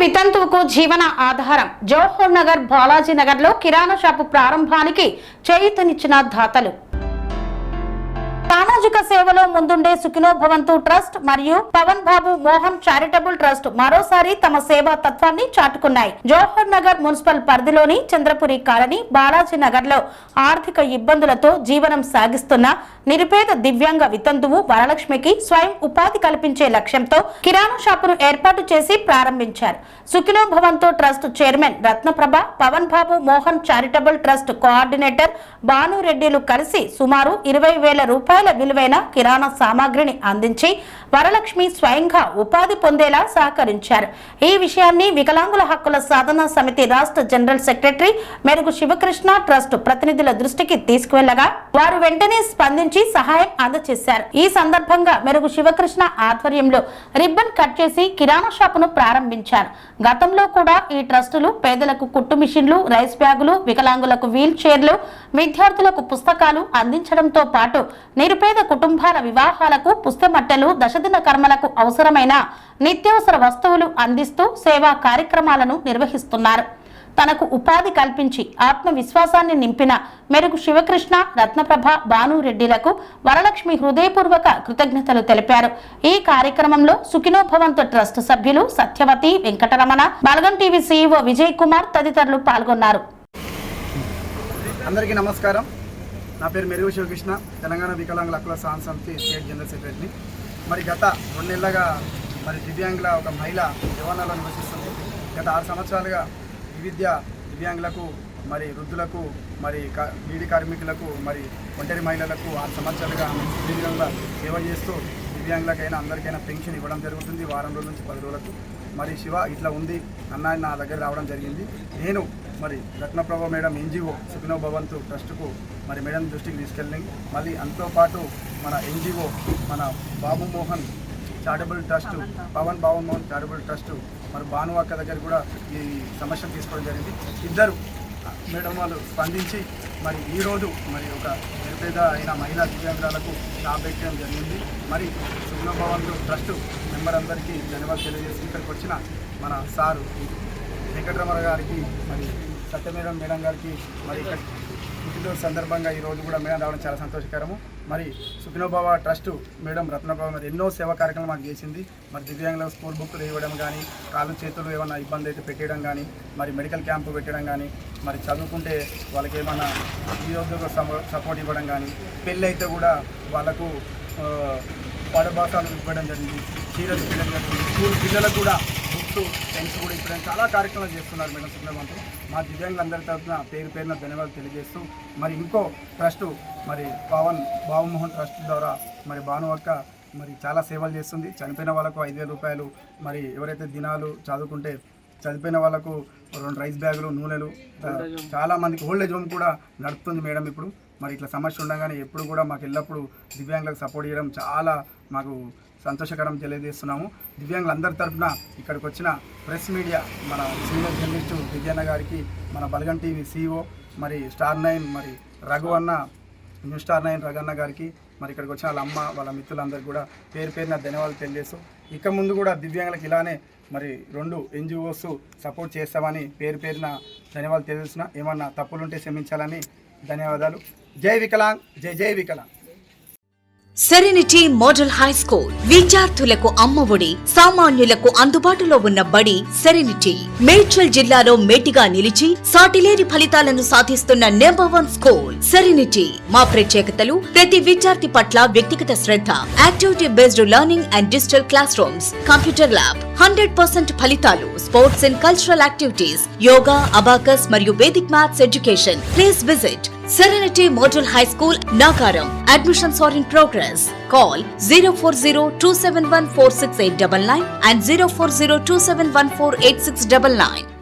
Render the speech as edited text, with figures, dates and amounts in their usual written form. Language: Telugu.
వితంతువుకు జీవన ఆధారం జవహర్ నగర్ బాలాజీ నగర్ లో కిరాణా షాపు ప్రారంభానికి చేయూతనిచ్చిన దాతలు. సామాజిక సేవలో ముందుండే సుఖినో భవంతు ట్రస్ట్ మరియు పవన్ బాబు మోహన్ చారిటబుల్ ట్రస్ట్ మరోసారి తమ సేవా తత్వాన్ని చాటుకున్నాయి. జవహర్ నగర్ మున్సిపల్ పరిధిలోని చంద్రపురి కాలనీ బాలాజీ నగర్ లో ఆర్థిక ఇబ్బందులతో జీవనం సాగిస్తున్న నిరుపేద దివ్యాంగ వితంతువు వరలక్ష్మికి స్వయం ఉపాధి కల్పించే లక్ష్యంతో కిరాణా షాపును ఏర్పాటు చేసి ప్రారంభించారు. సుఖినో భవంతు ట్రస్ట్ చైర్మన్ రత్నప్రభ, పవన్ బాబు మోహన్ చారిటబుల్ ట్రస్ట్ కోఆర్డినేటర్ భానురెడ్డిలు కలిసి సుమారు 20,000 రూపాయల విలువైన కిరాణా సామాగ్రిని అందించి వరలక్ష్మి స్వయంగా ఉపాధి పొందేలా సహకరించారు. ఈ విషయాన్ని వికలాంగుల హక్కుల సాధన సమితి రాష్ట్ర జనరల్ సెక్రటరీ మెరుగు శివకృష్ణ ట్రస్ట్ ప్రతినిధుల దృష్టికి తీసుకువెళ్లగా వారు వెంటనే స్పందించి సహాయం అందజేశారు. ఈ సందర్భంగా మెరుగు శివకృష్ణ ఆధ్వర్యంలో రిబ్బన్ కట్ చేసి కిరాణా షాపును ప్రారంభించారు. గతంలో కూడా ఈ ట్రస్టులు పేదలకు కుట్టు మిషన్లు, రైస్ బ్యాగులు, వికలాంగులకు వీల్ చైర్లు, విద్యార్థులకు పుస్తకాలు అందించడంతో పాటు నిరుపేద కుటుంబాల వివాహాలకు పుస్తమట్టెలు, దశదిన కర్మలకు అవసరమైన నిత్యావసర వస్తువులు అందిస్తూ సేవా కార్యక్రమాలను నిర్వహిస్తున్నారు. తనకు ఉపాధి కల్పించి ఆత్మవిశ్వాసాన్ని నింపిన మెరుగు శివకృష్ణ, రత్నప్రభ, భానురెడ్డిలకు వరలక్ష్మి హృదయపూర్వక కృతజ్ఞతలు తెలిపారు. ఈ కార్యక్రమంలో సుఖినో భవంతు ట్రస్ట్ సభ్యులు సత్యవతి, వెంకటరమణ, బలగం టీవీ CEO విజయ్ కుమార్ తదితరులు పాల్గొన్నారు. అందరికీ నమస్కారం. నా పేరు మెరుగు శివకృష్ణ, తెలంగాణ వికలాంగుల హక్కుల సాధన సమితి స్టేట్ జనరల్ సెక్రటరీని. మరి గత 2 నెలలుగా దివ్యాంగుల ఒక మహిళ జవానాలో నివసిస్తుంది. గత 6 సంవత్సరాలుగా వివిధ దివ్యాంగులకు, వృద్ధులకు, బీడీ కార్మికులకు, ఒంటరి మహిళలకు 6 సంవత్సరాలుగా విధంగా సేవ చేస్తూ దివ్యాంగులకైనా అందరికైనా పెన్షన్ ఇవ్వడం జరుగుతుంది. వారం రోజుల నుంచి 10 రోజులకు. శివ ఇట్లా ఉంది అన్న నా దగ్గర రావడం జరిగింది. నేను రత్నప్రభ మేడం NGO సుఖినో భవంతు ట్రస్టుకు మేడం దృష్టికి తీసుకెళ్ళి మళ్ళీ అంతో పాటు మన NGO మన బాబు మోహన్ చారిటబుల్ ట్రస్ట్, పవన్ బాబు మోహన్ చారిటబుల్ ట్రస్ట్ భాను అక్క దగ్గర కూడా ఈ సమస్యను తీసుకోవడం జరిగింది. ఇద్దరు మేడం వాళ్ళు స్పందించి ఈరోజు ఒక నిరుపేద అయిన మహిళా దివ్యాంగులకు షాప్ పెట్టడం జరిగింది. సుఖినో భవంతు ట్రస్ట్ మెంబర్ అందరికీ ధన్యవాదాలు తెలియజేసి ఇక్కడికి వచ్చిన మన సారు వెంకటరమణ గారికి, సత్యమేడం మేడం గారికి ఇక్కడ పుట్టినరోజు సందర్భంగా ఈరోజు కూడా మేడం రావడం చాలా సంతోషకరము. సుఖినో భవ ట్రస్ట్ మేడం రత్నప్రభ ఎన్నో సేవా కార్యక్రమాలు మాకు చేసింది. దివ్యాంగులకు స్కూల్ బుక్లు ఇవ్వడం కానీ, కాళ్ళు చేతులు ఏమైనా ఇబ్బంది అయితే పెట్టడం కానీ, మెడికల్ క్యాంపు పెట్టడం కానీ, చదువుకుంటే వాళ్ళకి ఏమైనా నిరుద్యోగ సపోర్ట్ ఇవ్వడం కానీ, పెళ్ళి అయితే కూడా వాళ్ళకు పాఠభాషలు ఇవ్వడం జరిగింది, చీరలు ఇవ్వడం జరిగింది. స్కూల్ పిల్లలకు కూడా బుక్స్, పెన్స్ కూడా ఇప్పుడు చాలా కార్యక్రమాలు చేస్తున్నారు మేడం సుఖినో భవంతు. మా దివ్యాంగులందరి తరఫున పేరున ధన్యవాదాలు తెలియజేస్తూ ఇంకో ట్రస్టు పవన్ బాబు మోహన్ ట్రస్ట్ ద్వారా భాను అక్క చాలా సేవలు చేస్తుంది. చనిపోయిన వాళ్ళకు 5,000 రూపాయలు, ఎవరైతే దినాలు చదువుకుంటే చనిపోయిన వాళ్ళకు 2 రైస్ బ్యాగులు, నూనెలు, చాలా మందికి ఓల్డేజ్ హోమ్ కూడా నడుపుతుంది మేడం. ఇప్పుడు ఇట్లా సమస్య ఉండగానే ఎప్పుడు కూడా మాకు ఎల్లప్పుడూ దివ్యాంగులకు సపోర్ట్ చేయడం చాలా మాకు సంతోషకరం తెలియజేస్తున్నాము. దివ్యాంగులందరి తరఫున ఇక్కడికి వచ్చిన ప్రెస్ మీడియా, మన సీనియర్ జర్నలిస్టు విజయన్న గారికి, మన బలగం టీవీ CEO స్టార్ 9 రఘు అన్న, న్యూస్ స్టార్ 9 రఘన్న గారికి, ఇక్కడికి వచ్చిన వాళ్ళ అమ్మ, వాళ్ళ మిత్రులందరికీ కూడా పేరున ధన్యవాదాలు తెలియజేస్తూ ఇక ముందు కూడా దివ్యాంగులకు ఇలానే 2 NGOs సపోర్ట్ చేస్తామని పేరున ధన్యవాదాలు తెలియజేస్తున్నా. ఏమన్నా తప్పులుంటే క్షమించాలని ధన్యవాదాలు. జై వికలాంగ్, జై జై Viklang. Serenity model high school విద్యార్థులకు అమ్మఒడి, సామాన్యులకు అందుబాటులో ఉన్న బడి సెరెనిటీ. మేడ్చల్ జిల్లాలో మేటిగా నిలిచి సాటిలేని ఫలితాలను సాధిస్తున్న #1 స్కూల్ సెరెనిటీ. మా ప్రత్యేకతలు ప్రతి విద్యార్థి పట్ల వ్యక్తిగత శ్రద్ధ, activity based learning and digital classrooms, computer lab, 100% ఫలితాలు, sports and cultural activities, yoga, abacus మరియు Vedic maths education. Please visit Serenity Model High School, Nagaram. Admissions are in progress. Call 040-271-46899 and 040-271-48699.